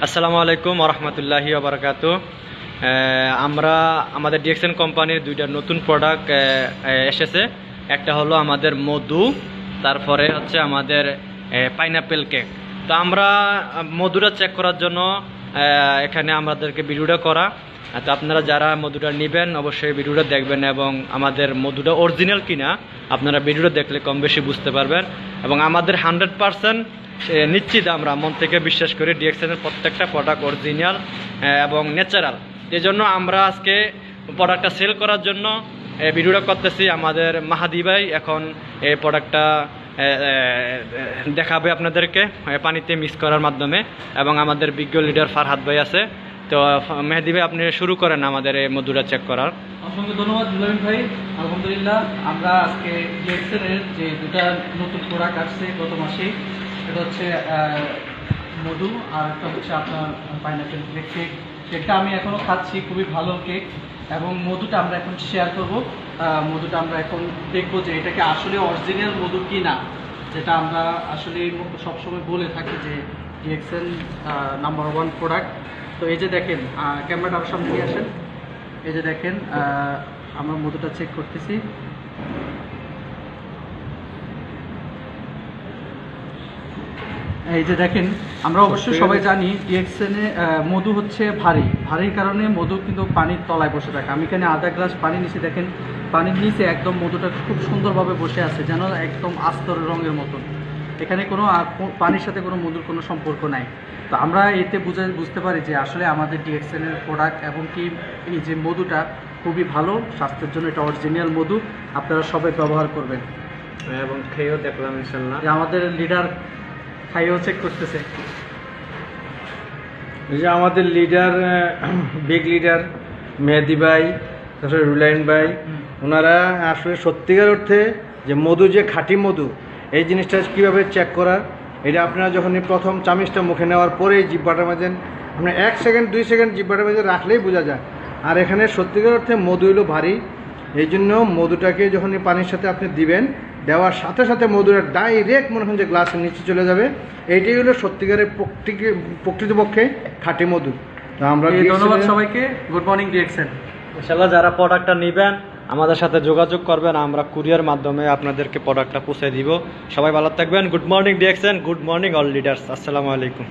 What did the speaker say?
আসসালামু আলাইকুম ওয়া রাহমাতুল্লাহি ওয়া বারাকাতুহু। আমরা আমাদের ডিএক্সএন কোম্পানির দুইটা নতুন প্রোডাক্ট এসেছে। একটা হলো আমাদের মধু, তারপরে হচ্ছে আমাদের পাইনাপেল কেক। তো আমরা মধুটা চেক করার জন্য এখানে আমাদেরকে ভিডিওটা করা। তো আপনারা যারা মধুটা নেবেন অবশ্যই ভিডিওটা দেখবেন এবং আমাদের মধুটা অরিজিনাল কিনা আপনারা ভিডিওটা দেখলে কম বেশি বুঝতে পারবেন। এবং আমাদের 100% নিশ্চিত, আমরা মন থেকে বিশ্বাস করি ডিএক্সএনের প্রত্যেকটা প্রোডাক্ট অরিজিনাল এবং ন্যাচারাল। এই জন্য আমরা আজকে প্রোডাক্টটা সেল করার জন্য ভিডিওটা করতেছি। আমাদের মাহাদি ভাই এখন এই প্রোডাক্টটা দেখাবে আপনাদেরকে পানিতে মিক্স করার মাধ্যমে, এবং আমাদের বিজ্ঞ লিডার ফারহাদ ভাই আছে। তো মেহেদি ভাই, আপনি শুরু করেন আমাদের এই মধুটা চেক করার। অসংখ্য ধন্যবাদ জুলাইন ভাই। আলহামদুলিল্লাহ, আমরা আজকে ডিএক্সএনের যে দুটা নতুন প্রোডাক্ট আসছে গত মাসেই, এটা হচ্ছে মধু আর একটা হচ্ছে আপনার পাইনাপেল কেক। কেকটা আমি এখনও খাচ্ছি, খুবই ভালো কেক। এবং মধুটা আমরা এখন শেয়ার করব। মধুটা আমরা এখন দেখবো যে এটাকে আসলে অরিজিনাল মধু কি না, যেটা আমরা আসলে সবসময় বলে থাকি যে ডিএক্সএন নাম্বার 1 প্রোডাক্ট। তো এই যে দেখেন, ক্যামেরাটা আরও সামনে নিয়ে আসেন। এই যে দেখেন, আমরা মধুটা চেক করতেছি। এই যে দেখেন, আমরা অবশ্যই সবাই জানি ডিএক্সএনে মধু হচ্ছে ভারীর কারণে মধু কিন্তু পানির তলায় বসে থাকে। আমি এখানে আধা গ্লাস পানি নিচে, দেখেন পানির নিচে একদম মধুটা খুব সুন্দরভাবে বসে আছে, যেন একদম আস্তর রঙের মতন। এখানে কোনো পানির সাথে কোনো মধুর কোনো সম্পর্ক নাই। তো আমরা এতে বুঝতে পারি যে আসলে আমাদের ডিএক্সএনের প্রোডাক্ট এবং কি এই যে মধুটা খুবই ভালো স্বাস্থ্যের জন্য। এটা অরিজিনাল মধু, আপনারা সবাই ব্যবহার করবেন। এবং খেয়েও দেখলাম ইনশাআল্লাহ যে আমাদের লিডার খাইও চেক করতেছে। এই যে আমাদের লিডার, বিগ লিডার মেহেদি ভাই, তারপরে রুলাইন ভাই, ওনারা আসলে সত্যিকার অর্থে যে মধু, যে খাঁটি মধু, এই জিনিসটা কীভাবে চেক করা, এটা আপনারা যখন প্রথম চামিচটা মুখে নেওয়ার পরেই জিব্বাটার মাঝে আপনার 1 সেকেন্ড 2 সেকেন্ড জিব্বাটার মাঝে রাখলেই বোঝা যায়। আর এখানে সত্যিকার অর্থে মধু হলো ভারী, এই জন্য মধুটাকে যখন পানির সাথে আপনি দিবেন, দেওয়ার সাথে সাথে মধুটা ডাইরেক্ট মনে হয় যে গ্লাসের নিচে চলে যাবে। এইটাই হলো সত্যিকারের প্রকৃতপক্ষে খাঁটি মধু। তো আমরা ধন্যবাদ সবাইকে। Good morning DXN. ইনশাআল্লাহ যারা প্রোডাক্টটা নেবেন আমাদের সাথে যোগাযোগ করবেন, আমরা কুরিয়ার মাধ্যমে আপনাদেরকে প্রোডাক্টটা পৌঁছে দিব। সবাই ভালো থাকবেন। Good morning DXN, good morning all leaders. আসসালামু আলাইকুম।